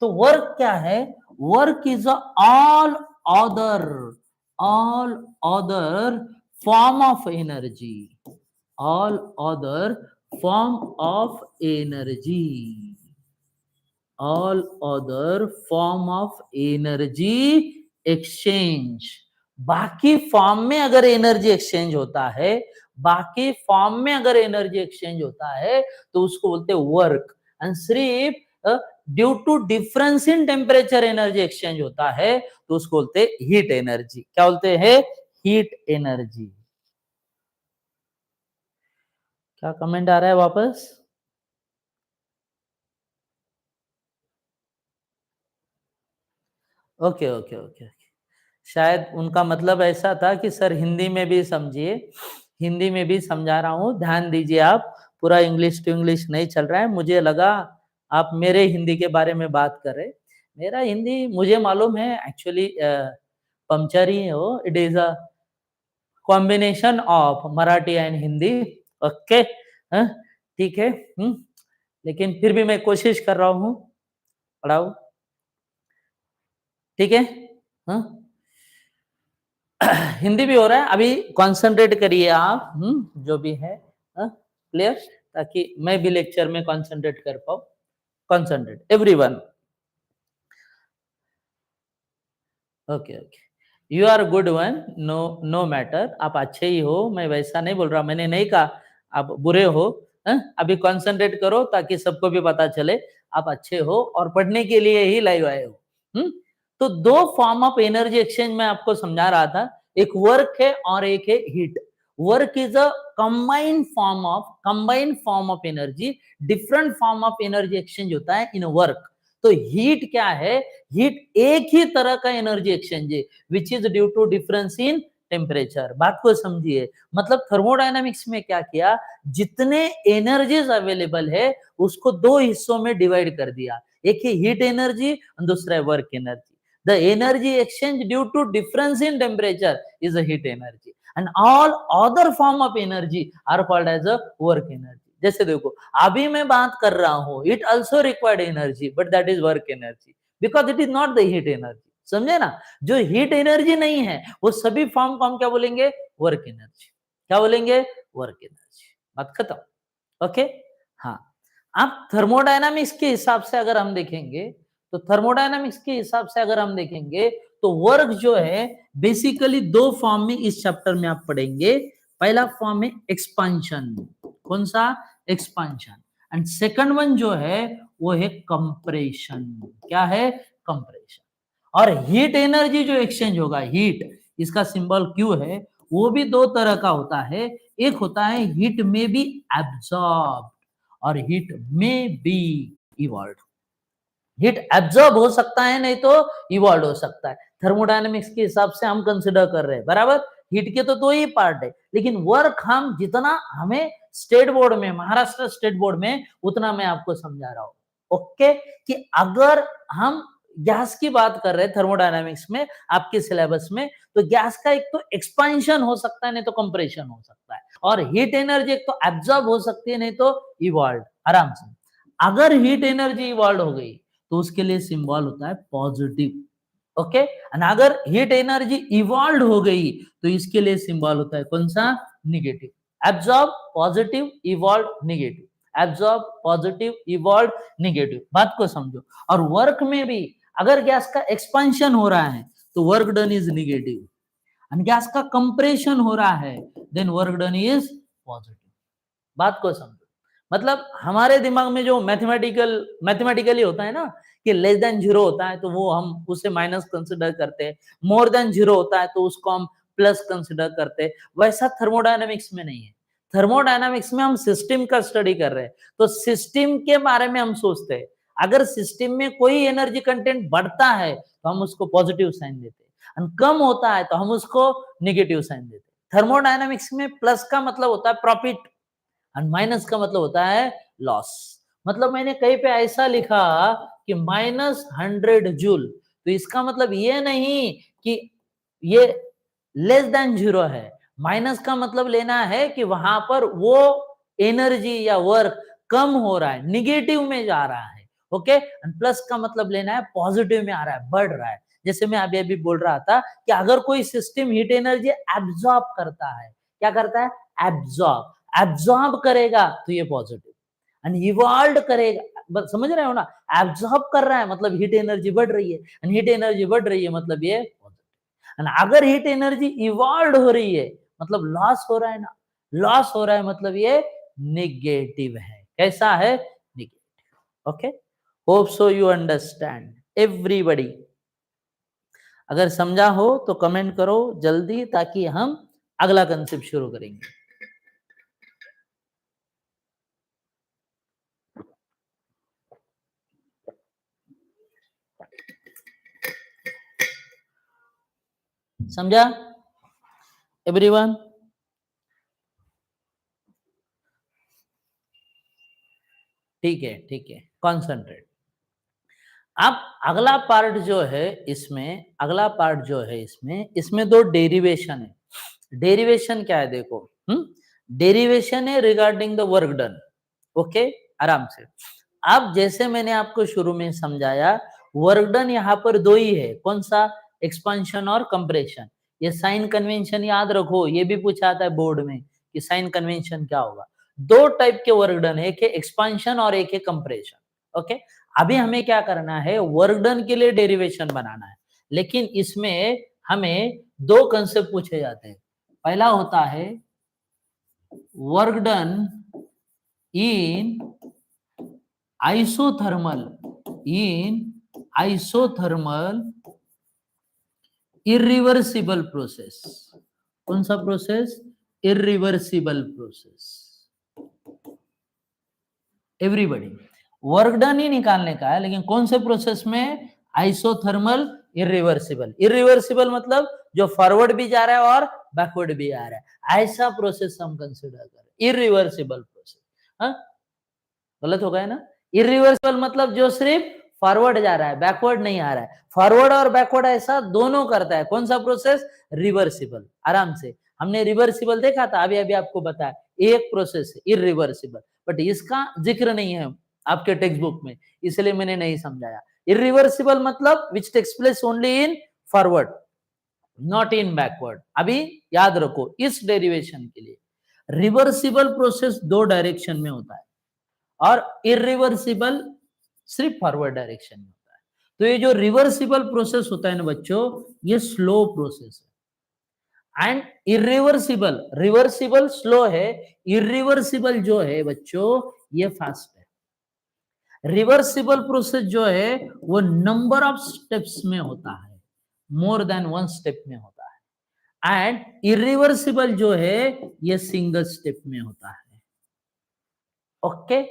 तो work क्या है, work is all other form of energy, all other form of energy, all other form of energy exchange। बाकी form में अगर एनर्जी एक्सचेंज होता है, बाकी फॉर्म में अगर एनर्जी एक्सचेंज होता है तो उसको बोलते हैं वर्क। एंड सिर्फ due to difference in temperature energy exchange होता है तो उसको बोलते हैं हीट एनर्जी। क्या बोलते हैं, हीट एनर्जी। क्या कमेंट आ रहा है वापस, ओके ओके ओके ओके। शायद उनका मतलब ऐसा था कि सर हिंदी में भी समझिए, हिंदी में भी समझा रहा हूँ, ध्यान दीजिए आप, पूरा इंग्लिश टू इंग्लिश नहीं चल रहा है। मुझे लगा आप मेरे हिंदी के बारे में बात कर रहे, मेरा हिंदी मुझे मालूम है एक्चुअली पंक्चर ही हो, it is a combination of Marathi and Hindi. Okay, ठीक है, लेकिन फिर भी मैं कोशिश कर रहा हूँ पढ़ाऊं, ठीक है। हाँ, हिंदी भी हो रहा है, अभी कंसंट्रेट करिए आप, जो भी है क्लियर, ताकि मैं भी लेक्चर में कंसंट्रेट कर पाऊं। Concentrate everyone, okay okay, you are good one, no no matter, आप अच्छे ही हो, मैं वैसा नहीं बोल रहा, मैंने नहीं कहा आप बुरे हो। अभी कंसंट्रेट करो ताकि सबको भी पता चले आप अच्छे हो और पढ़ने के लिए ही लाइव आए हो। तो दो फॉर्म ऑफ एनर्जी एक्सचेंज मैं आपको समझा रहा था, एक वर्क है और एक है heat. Work is a combined form of energy, different form of energy exchange होता है इन वर्क। तो हीट क्या है, हीट एक ही तरह का एनर्जी एक्सचेंज है which is due to difference in temperature. बात को समझिए, मतलब थर्मोडायनामिक्स में क्या किया, जितने एनर्जीज अवेलेबल है उसको दो हिस्सों में डिवाइड कर दिया, एक है हीट एनर्जी और दूसरा है work energy. The energy exchange due to difference in temperature is a heat energy and all other form of energy are called as a work energy। जैसे देखो अभी मैं बात कर रहा हूँ, it also required energy but that is work energy because it is not the heat energy। समझे ना, जो हीट एनर्जी नहीं है वो सभी फॉर्म को हम क्या बोलेंगे, वर्क एनर्जी। क्या बोलेंगे, वर्क एनर्जी। बात खत्म, ओके। हाँ, आप थर्मोडायनामिक्स के हिसाब से अगर हम देखेंगे, तो थर्मोडायनामिक्स के हिसाब से अगर हम देखेंगे तो वर्क जो है बेसिकली दो फॉर्म में इस चैप्टर में आप पढ़ेंगे। पहला फॉर्म है एक्सपांशन, कौन सा, एक्सपांशन। एंड सेकंड वन जो है वो है कंप्रेशन। क्या है, कंप्रेशन। और हीट एनर्जी जो एक्सचेंज होगा, हीट, इसका सिंबल क्यू है, वो भी दो तरह का होता है। एक होता है हीट में बी एब्जॉर्ब और हीट में बी इवॉल्व। हीट एब्जॉर्ब हो सकता है, नहीं तो इवॉल्व हो सकता है। थर्मोडायनेमिक्स के हिसाब से हम कंसिडर कर रहे हैं, बराबर। हीट के तो दो ही पार्ट है, लेकिन वर्क हम जितना हमें स्टेट बोर्ड में, महाराष्ट्र स्टेट बोर्ड में, उतना मैं आपको समझा रहा हूं। ओके, कि अगर हम गैस की बात कर रहे हैं थर्मोडायनामिक्स में आपके सिलेबस में, तो गैस का एक तो एक्सपेंशन हो सकता है, नहीं तो कंप्रेशन हो सकता है, और हीट एनर्जी एक तो एब्जॉर्ब हो सकती है, नहीं तो इवॉल्व। आराम से, अगर हीट एनर्जी इवॉल्व हो गई तो उसके लिए सिंबल होता है पॉजिटिव। ओके, अगर हीट एनर्जी इवॉल्व हो गई तो इसके लिए सिंबल होता है कौन सा? Negative. Absorb positive, evolve negative, absorb positive, evolve negative. बात को समझो। और वर्क में भी अगर गैस का एक्सपेंशन हो रहा है तो वर्क डन इज नेगेटिव, और गैस का कंप्रेशन हो रहा है then work done is positive. बात को समझो। मतलब हमारे दिमाग में जो मैथमेटिकली होता है ना, कि लेस देन जीरो होता है तो वो हम उसे माइनस कंसिडर करते हैं, मोर देन जीरो होता है तो उसको हम प्लस कंसिडर करते हैं, वैसा थर्मोडायनामिक्स में नहीं है। थर्मोडायनामिक्स में हम सिस्टम का स्टडी कर रहे हैं, तो सिस्टम के बारे में हम सोचते हैं। अगर सिस्टम में कोई एनर्जी कंटेंट बढ़ता है तो हम उसको पॉजिटिव साइन देते हैं, और कम होता है तो हम उसको नेगेटिव साइन देते हैं। थर्मोडायनामिक्स में प्लस का मतलब होता है प्रॉफिट, और माइनस का मतलब होता है लॉस। मतलब मैंने कहीं पे ऐसा लिखा कि -100 जूल, तो इसका मतलब ये नहीं कि ये लेस देन जीरो है। माइनस का मतलब लेना है कि वहां पर वो एनर्जी या वर्क कम हो रहा है, निगेटिव में जा रहा है। ओके, प्लस का मतलब लेना है पॉजिटिव में आ रहा है, बढ़ रहा है। जैसे मैं अभी अभी बोल रहा था कि अगर कोई सिस्टम हीट एनर्जी एब्जॉर्ब करता है, क्या करता है? एब्जॉर्ब करेगा तो ये पॉजिटिव, एंड इवॉल्व करेगा, समझ रहे हो ना? एब्जॉर्ब कर रहा है मतलब हीट एनर्जी बढ़ रही है, एंड हीट एनर्जी बढ़ रही है मतलब ये पॉजिटिव। एंड अगर हीट एनर्जी इवॉल्व हो रही है मतलब लॉस हो रहा है ना, लॉस हो रहा है मतलब ये नेगेटिव है। कैसा है? Negative. Okay, hope so you understand everybody. अगर समझा हो तो कमेंट करो जल्दी, ताकि हम अगला कंसेप्ट शुरू करेंगे। समझा एवरीवन? ठीक है, ठीक है, कॉन्सेंट्रेट। अब अगला पार्ट जो है इसमें, अगला पार्ट जो है इसमें दो डेरिवेशन है। डेरिवेशन क्या है देखो, डेरिवेशन है regarding the work done. Okay, आराम से। अब जैसे मैंने आपको शुरू में समझाया, वर्क डन यहाँ पर दो ही है, कौन सा? एक्सपांशन और कंप्रेशन। ये साइन कन्वेंशन याद रखो, ये भी पूछा आता है बोर्ड में कि साइन कन्वेंशन क्या होगा। दो टाइप के वर्क डन है, एक है एक्सपांशन और एक है कंप्रेशन। ओके, अभी हमें क्या करना है? वर्क डन के लिए डेरिवेशन बनाना है, लेकिन इसमें हमें दो कंसेप्ट पूछे जाते हैं। पहला होता है work done in isothermal, irreversible process. कौन सा process? Irreversible process. Everybody, work done ही निकालने का है, लेकिन कौन से प्रोसेस में? Isothermal irreversible. इरिवर्सिबल मतलब जो फॉरवर्ड भी जा रहा है और बैकवर्ड भी आ रहा है, ऐसा प्रोसेस हम कंसिडर करें इरिवर्सिबल प्रोसेस। गलत हो गया ना? इरिवर्सिबल मतलब जो सिर्फ फॉरवर्ड जा रहा है, बैकवर्ड नहीं आ रहा है। फॉरवर्ड और बैकवर्ड ऐसा दोनों करता है। कौन सा प्रोसेस? रिवर्सिबल। आराम से, हमने रिवर्सिबल देखा था, अभी अभी आपको बताया एक प्रोसेस है इरिवर्सिबल, बट इसका जिक्र नहीं है आपके टेक्स्ट बुक में, इसलिए मैंने नहीं समझाया। इरिवर्सिबल मतलब which takes place only in forward, not in backward. अभी याद रखो इस डेरिवेशन के लिए, रिवर्सिबल प्रोसेस दो डायरेक्शन में होता है और इरिवर्सिबल सिर्फ फॉरवर्ड डायरेक्शन में होता है। तो ये जो रिवर्सिबल प्रोसेस होता है ना बच्चों, ये स्लो प्रोसेस है। एंड इरिवर्सिबल, रिवर्सिबल स्लो है, इरिवर्सिबल जो है बच्चों ये फास्ट है। रिवर्सिबल प्रोसेस जो है वो नंबर ऑफ स्टेप्स में होता है, मोर देन वन स्टेप में होता है। एंड इरिवर्सिबल जो है ये सिंगल स्टेप में होता है। ओके,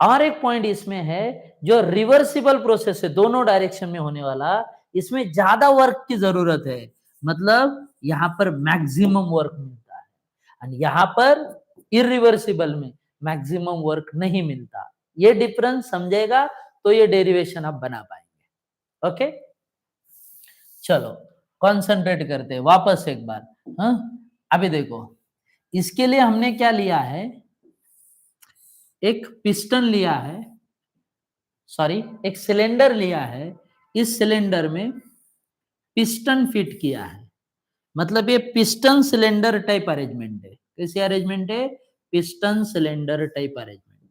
और एक पॉइंट इसमें है, जो रिवर्सिबल प्रोसेस है दोनों डायरेक्शन में होने वाला, इसमें ज्यादा वर्क की जरूरत है। मतलब यहाँ पर मैक्सिमम वर्क मिलता है, और यहाँ पर इरिवर्सिबल में मैक्सिमम वर्क नहीं मिलता। ये डिफरेंस समझेगा तो ये डेरिवेशन आप बना पाएंगे। ओके, चलो कॉन्सेंट्रेट करते हैं वापस एक बार। हाँ, अभी देखो, इसके लिए हमने क्या लिया है, एक पिस्टन लिया है, सॉरी एक सिलेंडर लिया है। इस सिलेंडर में पिस्टन फिट किया है, मतलब ये पिस्टन सिलेंडर टाइप अरेंजमेंट है। कैसी अरेंजमेंट है? पिस्टन सिलेंडर टाइप अरेंजमेंट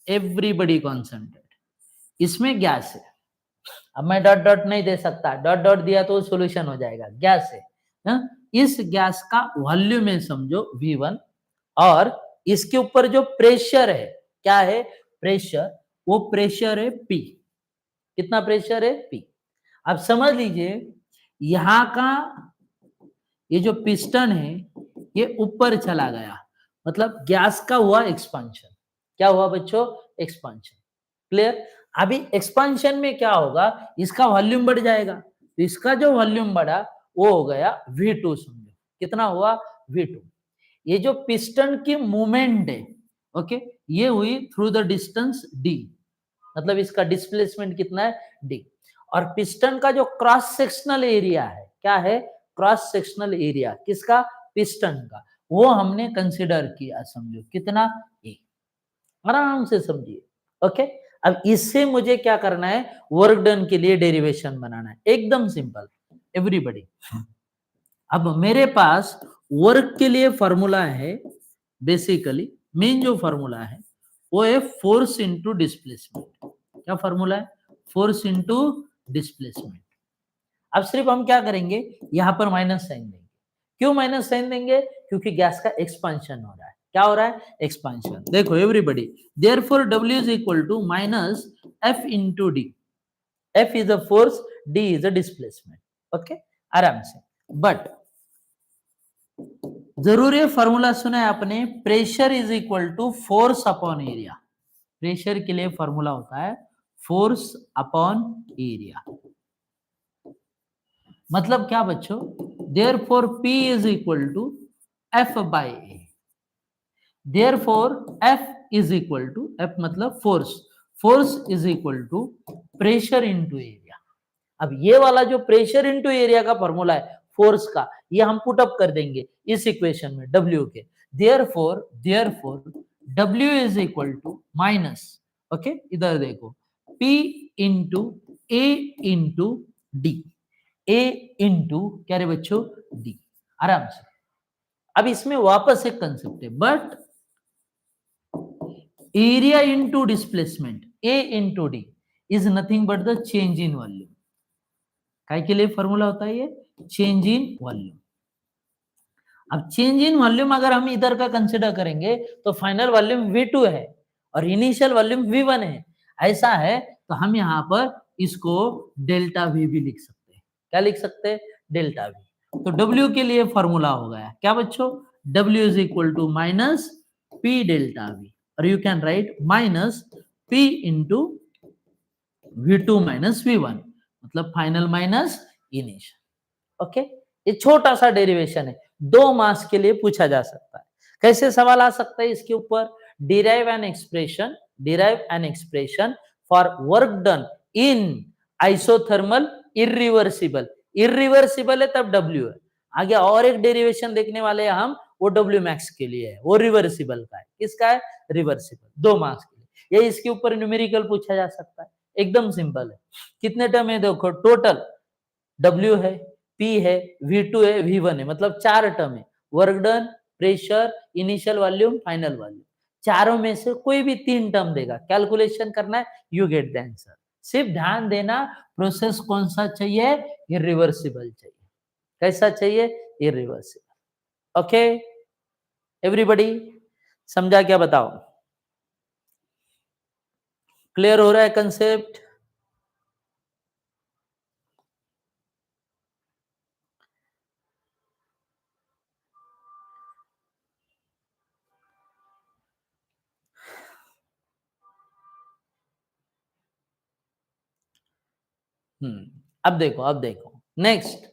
है। Everybody concentrate. इसमें गैस है। अब मैं डॉट डॉट नहीं दे सकता, डॉट डॉट दिया तो सॉल्यूशन हो जाएगा। गैस है ना? इस गैस का वॉल्यूम है समझो V1, और इसके ऊपर जो प्रेशर है, क्या है? प्रेशर, वो प्रेशर है P। कितना प्रेशर है? P। अब समझ लीजिए, यहां का ये जो पिस्टन है ये ऊपर चला गया, मतलब गैस का हुआ एक्सपांशन। क्या हुआ बच्चों? एक्सपांशन। क्लियर? अभी एक्सपांशन में क्या होगा, इसका वॉल्यूम बढ़ जाएगा, तो इसका जो वॉल्यूम बढ़ा वो हो गया V2। समझो कितना हुआ? V2। ये जो पिस्टन की मूवमेंट है, ओके, ये हुई थ्रू द डिस्टेंस D, मतलब इसका डिस्प्लेसमेंट कितना है? D। और पिस्टन का जो क्रॉस सेक्शनल एरिया है, क्या है? क्रॉस सेक्शनल एरिया किसका? पिस्टन का, वो हमने कंसिडर किया। समझो कितना? A। आराम से समझिए। ओके, अब इससे मुझे क्या करना है? वर्क डन के लिए डेरिवेशन बनाना है, एकदम सिंपल एवरीबॉडी। अब मेरे पास वर्क के लिए फॉर्मूला है, बेसिकली मेन जो फॉर्मूला है वो है फोर्स इनटू डिस्प्लेसमेंट। क्या फॉर्मूला है? Force into displacement. अब सिर्फ हम क्या करेंगे, यहां पर माइनस साइन देंगे। क्यों माइनस साइन देंगे? क्योंकि गैस का एक्सपांशन हो रहा है। क्या हो रहा है? एक्सपांशन। देखो everybody, therefore W is equal to minus F into D. F is a force, D is a displacement. Okay, आराम से। बट जरूर ये फॉर्मूला सुना है आपने, pressure is equal to force upon area. Pressure के लिए फॉर्मूला होता है फोर्स अपॉन एरिया। मतलब क्या बच्चों? Therefore P is equal to F by A। Therefore F is equal to, F मतलब force, force is equal to pressure into area. अब ये वाला जो प्रेशर इनटू एरिया का फॉर्मूला है फोर्स का, ये हम पुट अप कर देंगे इस इक्वेशन में W के। Therefore W is equal to minus, okay इधर देखो, P into A into D। A into क्या रे बच्चों? D। आराम से। अब इसमें वापस एक कंसेप्ट है, but area into displacement A into D is nothing but the change in volume. काय के लिए फॉर्मूला होता है ये? Change in volume. अब चेंज इन वॉल्यूम अगर हम इधर का कंसिडर करेंगे तो फाइनल वॉल्यूम V2 है और इनिशियल वॉल्यूम V1 है। ऐसा है तो हम यहाँ पर इसको डेल्टा V भी लिख सकते हैं। क्या लिख सकते हैं? Delta V। तो W के लिए फॉर्मूला हो गया क्या बच्चों? W is equal to minus P delta V, और you can write minus P into V2 minus V1, मतलब फाइनल माइनस इनिशियल। ओके, ये छोटा सा डेरिवेशन है, 2 मार्क्स के लिए पूछा जा सकता है। कैसे सवाल आ सकता है इसके ऊपर? Derive an expression for work done in isothermal irreversible. Irreversible है तब W है। आगे और एक डेरिवेशन देखने वाले हैं हम, वो W मैक्स के लिए है, वो रिवर्सिबल का है। किसका है? रिवर्सिबल। 2 मार्क्स के लिए। ये इसके ऊपर न्यूमेरिकल पूछा जा सकता है, एकदम सिंपल है। कितने टर्म है देखो, टोटल W है, P है, V2 है, V1 है, मतलब 4 टर्म है। Work done, pressure, initial volume, final volume. चारों में से कोई भी 3 टर्म देगा, कैलकुलेशन करना है, यू गेट द आंसर। सिर्फ ध्यान देना, प्रोसेस कौन सा चाहिए? इरिवर्सिबल चाहिए। कैसा चाहिए? इरिवर्सिबल। ओके एवरीबॉडी, समझा क्या? बताओ, क्लियर हो रहा है कंसेप्ट? अब देखो नेक्स्ट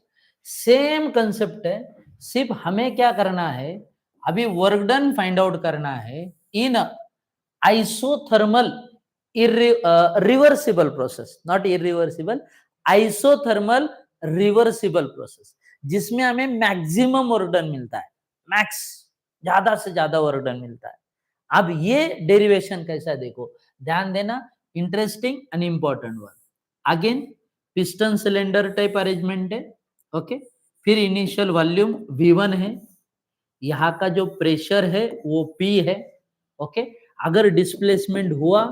सेम कंसेप्ट है, सिर्फ हमें क्या करना है, अभी वर्क डन फाइंड आउट करना है in isothermal reversible process, not irreversible, isothermal reversible process, जिसमें हमें मैक्सिमम वर्क डन मिलता है, मैक्स, ज्यादा से ज्यादा वर्क डन मिलता है। अब ये डेरिवेशन कैसा है देखो, ध्यान देना, interesting and important one. Again piston cylinder type arrangement है, ओके। फिर इनिशियल वॉल्यूम V1 है, यहाँ का जो प्रेशर है वो P है, ओके। अगर डिस्प्लेसमेंट हुआ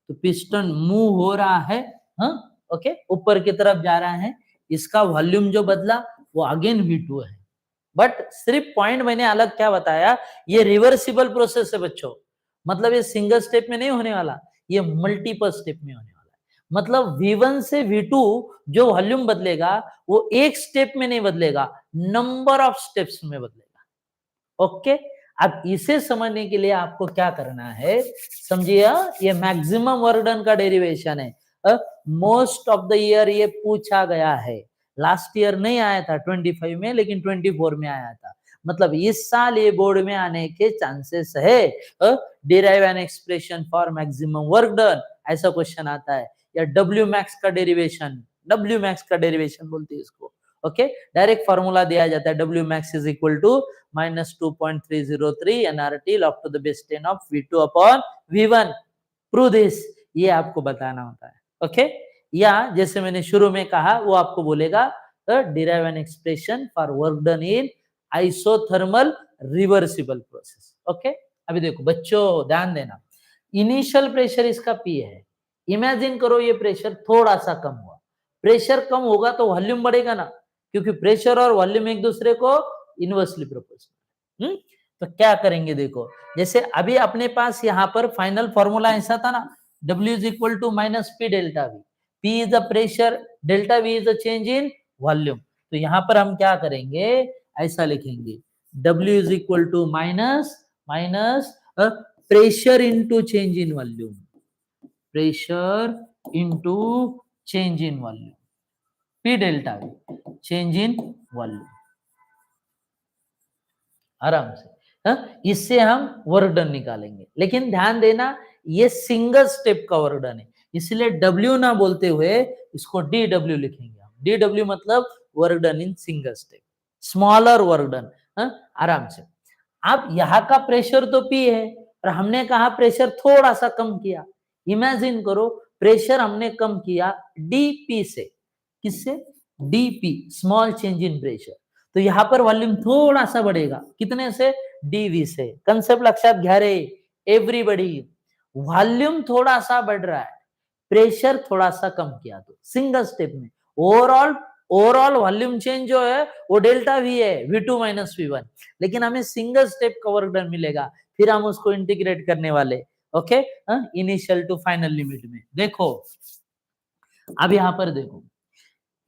तो पिस्टन मूव हो रहा है, हाँ, ओके, ऊपर की तरफ जा रहा है, इसका वॉल्यूम जो बदला वो अगेन V2 है। बट सिर्फ पॉइंट मैंने अलग क्या बताया, ये रिवर्सिबल प्रोसेस है बच्चों, मतलब ये सिंगल स्टेप में नहीं होने वाला, ये मल्टीपल स्टेप में होने वाला है। मतलब V1 से V2 जो वॉल्यूम बदलेगा वो एक स्टेप में नहीं बदलेगा, नंबर ऑफ स्टेप्स में बदलेगा, ओके। अब इसे समझने के लिए आपको क्या करना है, समझिए, ये मैक्सिमम वर्क डन का डेरिवेशन है, मोस्ट ऑफ द ईयर ये पूछा गया है, लास्ट ईयर नहीं आया था 25 में, लेकिन 24 में आया था, मतलब इस साल ये बोर्ड में आने के चांसेस है। Derive an expression for maximum work done, ऐसा क्वेश्चन आता है, या डब्ल्यू मैक्स का डेरिवेशन, डब्ल्यू मैक्स का डेरिवेशन बोलते हैं इसको, ओके। डायरेक्ट फॉर्मूला दिया जाता है, W max is equal to -2.303 nRT log to the base 10 of V2 upon V1, prove this, ये आपको बताना होता है, ओके। या जैसे मैंने शुरू में कहा, वो आपको बोलेगा derive an expression for work done in isothermal reversible process, okay. अभी देखो बच्चों, ध्यान देना, इनिशियल प्रेशर इसका P है, इमेजिन करो ये प्रेशर थोड़ा सा कम हुआ, प्रेशर कम होगा तो वॉल्यूम बढ़ेगा ना, क्योंकि प्रेशर और वॉल्यूम एक दूसरे को इनवर्सली प्रोपोर्शनल। तो क्या करेंगे देखो, जैसे अभी अपने पास यहाँ पर फाइनल फॉर्मूला ऐसा था ना, W is equal to minus P delta V, P is the pressure, delta V is the change in volume. तो यहाँ पर हम क्या करेंगे, ऐसा लिखेंगे, W is equal to minus minus pressure into change in volume, pressure into change in volume, P delta V, change in volume, आराम से। इससे हम वर्क डन निकालेंगे, लेकिन ध्यान देना ये सिंगल स्टेप का वर्क डन है, इसलिए W ना बोलते हुए इसको DW लिखेंगे हम, DW मतलब work done in single step, smaller work done, आराम से। अब यहाँ का प्रेशर तो P है और हमने कहा प्रेशर थोड़ा सा कम किया, इमेजिन करो प्रेशर हमने कम किया DP से, किससे, DP, small change in pressure, तो यहाँ पर वॉल्यूम थोड़ा सा बढ़ेगा, कितने से, DV से। कंसेप्ट लक्षात घ्या रे एवरीबॉडी, वॉल्यूम थोड़ा सा बढ़ रहा है, प्रेशर थोड़ा सा कम किया, तो सिंगल स्टेप में ओवरऑल वॉल्यूम चेंज जो है वो डेल्टा V है, V2 माइनस V1, लेकिन हमें सिंगल स्टेप का वर्क डन मिलेगा, फिर हम उसको इंटीग्रेट करने वाले, okay, initial to final limit में। देखो अब यहाँ पर देखो,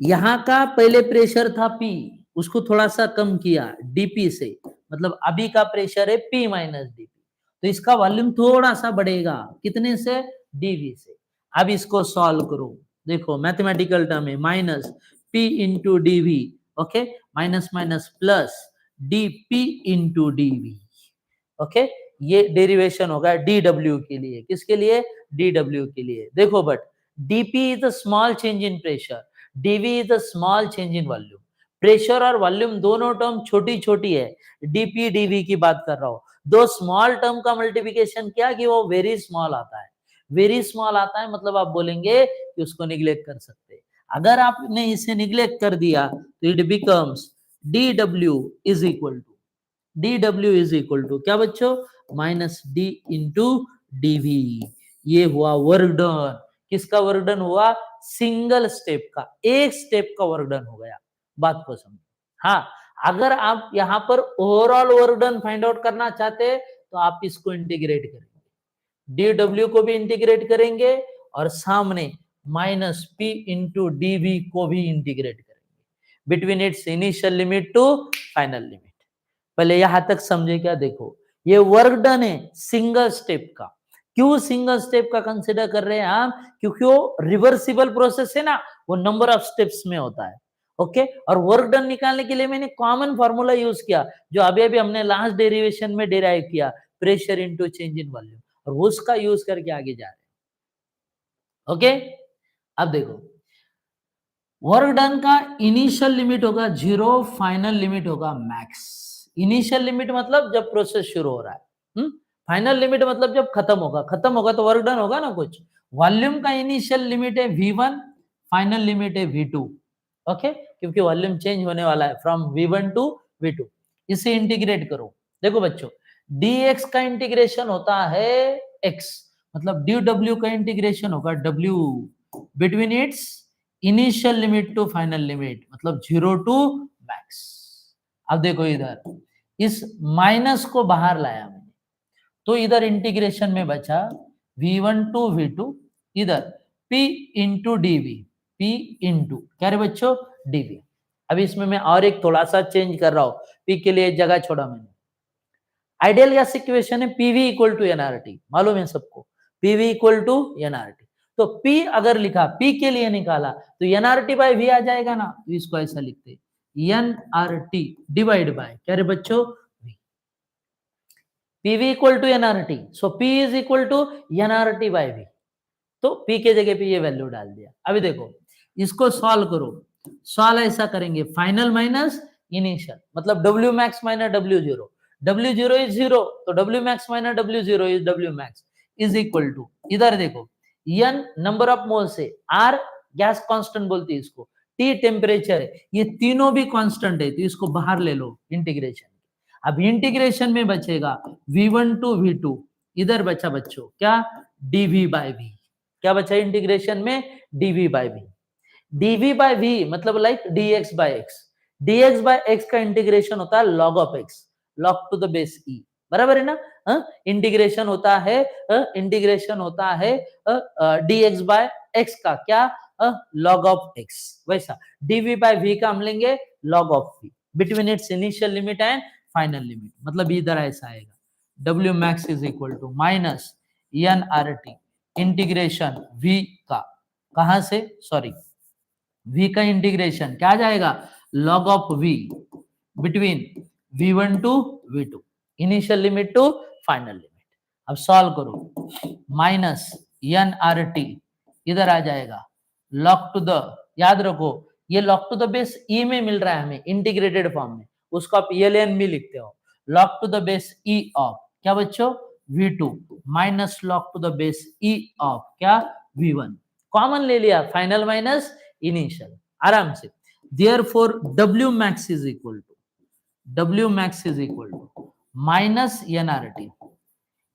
यहाँ का पहले प्रेशर था P, उसको थोड़ा सा कम किया DP से, मतलब अभी का प्रेशर है P माइनस DP, तो इसका वॉल्यूम थोड़ा सा बढ़ेगा, कितने से, DV से। अब इसको सॉल्व करो, देखो मैथमेटिकल टर्म है, minus P into DV, okay, minus minus plus DP into DV, okay. ये डेरिवेशन होगा DW के लिए, किसके लिए, DW के लिए। देखो but DP is a small change in pressure, DV is a small change in volume, pressure और वॉल्यूम दोनों टर्म छोटी छोटी है, DP DV की बात कर रहा हूं, दो स्मॉल टर्म का मल्टीप्लिकेशन किया कि वो वेरी स्मॉल आता है, वेरी स्मॉल आता है, मतलब आप बोलेंगे कि उसको निग्लेक्ट कर सकते हैं। अगर आपने इसे निग्लेक्ट कर दिया तो it becomes DW is equal to, DW is equal to क्या बच्चों, माइनस D इंटू DV, ये हुआ वर्क डन, किसका वर्क डन हुआ, सिंगल स्टेप का, एक स्टेप का वर्क डन हो गया, बात को समझो। हाँ, अगर आप यहाँ पर overall work done find out करना चाहते तो आप इसको इंटीग्रेट करेंगे, DW को भी इंटीग्रेट करेंगे और सामने माइनस P इंटू DV को भी इंटीग्रेट करेंगे, between its initial limit to final limit. पहले यहां तक समझे क्या, देखो ये वर्क डन है सिंगल स्टेप का, क्यों सिंगल स्टेप का कंसिडर कर रहे हैं हम, क्योंकि वो रिवर्सिबल प्रोसेस है ना, वो नंबर ऑफ स्टेप्स में होता है, ओके। और वर्क डन निकालने के लिए मैंने कॉमन फॉर्मूला यूज किया जो अभी अभी हमने लास्ट डेरिवेशन में डिराइव किया, pressure into change in volume, और उसका यूज करके आगे जा रहे हैं। ओके, अब देखो वर्क डन का इनिशियल लिमिट होगा 0, फाइनल लिमिट होगा मैक्स। इनिशियल लिमिट मतलब जब प्रोसेस शुरू हो रहा है, फाइनल लिमिट मतलब जब खत्म होगा तो वर्क डन होगा ना कुछ। वॉल्यूम का इनिशियल लिमिट है V1, फाइनल लिमिट है V2। ओके, क्योंकि वॉल्यूम चेंज होने वाला है फ्रॉम V1 टू V2। इसे इंटीग्रेट करो। देखो बच्चों, dx का इंटीग्रेशन होता है x, मतलब dw का इंटीग्रेशन होगा w between its initial limit to final limit, मतलब 0 टू मैक्स। अब देखो इधर इस माइनस को बाहर लाया मैंने, तो इधर इंटीग्रेशन में बचा V1 टू V2, इधर P into dV, P into क्या रे बच्चों dV। अब इसमें मैं और एक थोड़ा सा चेंज कर रहा हूं, P के लिए जगह छोड़ा मैंने। आइडियल गैस इक्वेशन है PV इक्वल टू एनआरटी, मालूम है सबको, PV इक्वल टू एनआरटी। तो P अगर लिखा, P के लिए निकाला तो एनआरटी बाय V आ जाएगा ना, तो इसको ऐसा लिखते एनआरटी डिवाइड बाय क्या रे बच्चों V। PV equal to NRT, so P is equal to NRT by V। तो P के जगह पे ये वैल्यू डाल दिया। अभी देखो इसको सॉल्व करो, सॉल्व ऐसा करेंगे फाइनल माइनस इनिशियल, मतलब W max minus W0, W0 is 0, तो W max minus W0 is W max is equal to, इधर देखो N नंबर ऑफ मोल्स है, R गैस कांस्टेंट बोलती है इसको, T टेम्परेचर है, ये तीनों भी कांस्टेंट है, तो इसको बाहर ले लो इंटीग्रेशन। अब इंटीग्रेशन में बचेगा V1 टू V2, इधर बचा बच्चों क्या dV बाय V, क्या बचा इंटीग्रेशन में dV by V। dV by V मतलब like dx by x, dx by x का इंटीग्रेशन होता है log of x, log to the base e, बराबर है ना। इंटीग्रेशन होता है dx बाय x का क्या log ऑफ x, वैसा dV बाय V का हम लेंगे log of V between its initial limit and final limit, मतलब इधर ऐसा आएगा W max is equal to minus NRT integration V का, कहां से सॉरी V का इंटीग्रेशन क्या आ जाएगा log of V between V1 to V2, initial limit to final limit. अब सॉल्व करो, माइनस NRT इधर आ जाएगा log टू द, याद रखो ये log to the base E में मिल रहा है हमें इंटीग्रेटेड फॉर्म में, उसको आप ELN भी लिखते हो, log to the base E of क्या बच्चों V2 माइनस log to the base E of क्या V1, कॉमन ले लिया फाइनल माइनस इनिशियल आराम से। Therefore W max is equal to minus NRT,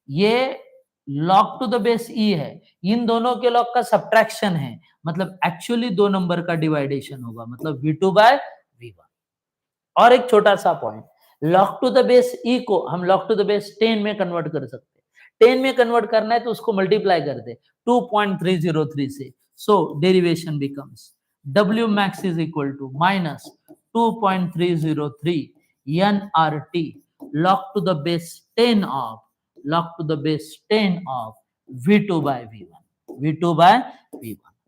ये log to the base E है, इन दोनों के log का सब्ट्रैक्शन है, मतलब एक्चुअली दो नंबर का डिवाइडेशन होगा, मतलब V2 बाय V1। और एक छोटा सा point, log to the base E को हम log टू द बेस 10 में कन्वर्ट कर सकते हैं, 10 में कन्वर्ट करना है तो उसको मल्टीप्लाई कर दे 2.303 से, so derivation becomes W max is equal to minus 2.303 NRT log to the base 10 of V2 by V1,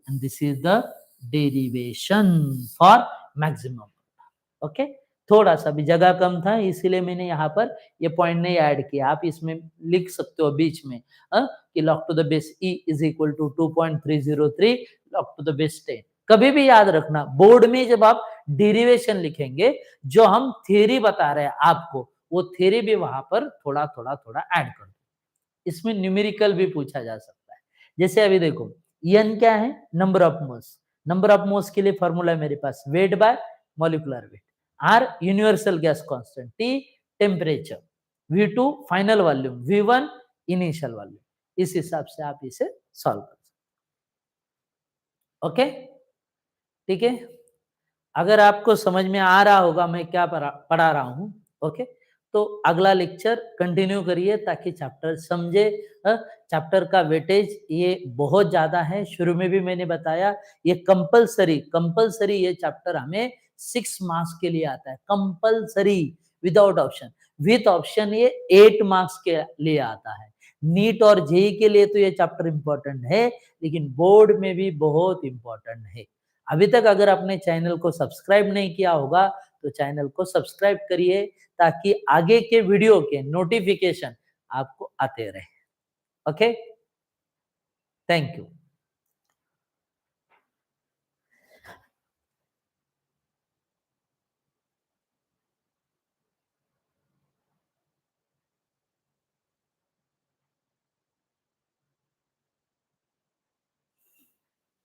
and this is the derivation for maximum। Okay, थोड़ा सा भी जगह कम था इसीलिए मैंने यहाँ पर ये पॉइंट नहीं ऐड किया, आप इसमें लिख सकते हो बीच में कि log to the base E is equal to 2.303 log to the base 10। कभी भी याद रखना बोर्ड में जब आप डेरिवेशन लिखेंगे, जो हम थ्योरी बता रहे हैं आपको, वो थ्योरी भी वहां पर थोड़ा ऐड कर दो, इसमें न्यूमेरिकल भी पूछा जा सकता है। जैसे अभी देखो N क्या है नंबर ऑफ मोल्स के लिए फॉर्मूला है मेरे पास weight by molecular weight, R universal gas constant, T temperature, V2 final volume, V1 initial volume, इस हिसाब से आप इसे सॉल्व कर सकते। ओके ठीक है, अगर आपको समझ में आ रहा होगा मैं क्या पढ़ा रहा हूं, ओके, तो अगला लेक्चर कंटिन्यू करिए ताकि चैप्टर समझे। चैप्टर का वेटेज ये बहुत ज्यादा है, शुरू में भी मैंने बताया ये कंपलसरी ये चैप्टर हमें 6 मार्क्स के लिए आता है, compulsory, without option. With option ये 8 मार्क्स के लिए आता है। नीट और जेई के लिए तो ये चैप्टर इंपॉर्टेंट है, लेकिन बोर्ड में भी बहुत इंपॉर्टेंट है। अभी तक अगर आपने चैनल को सब्सक्राइब नहीं किया होगा तो चैनल को सब्सक्राइब करिए ताकि आगे के वीडियो के नोटिफिकेशन आपको आते रहे। Okay, thank you.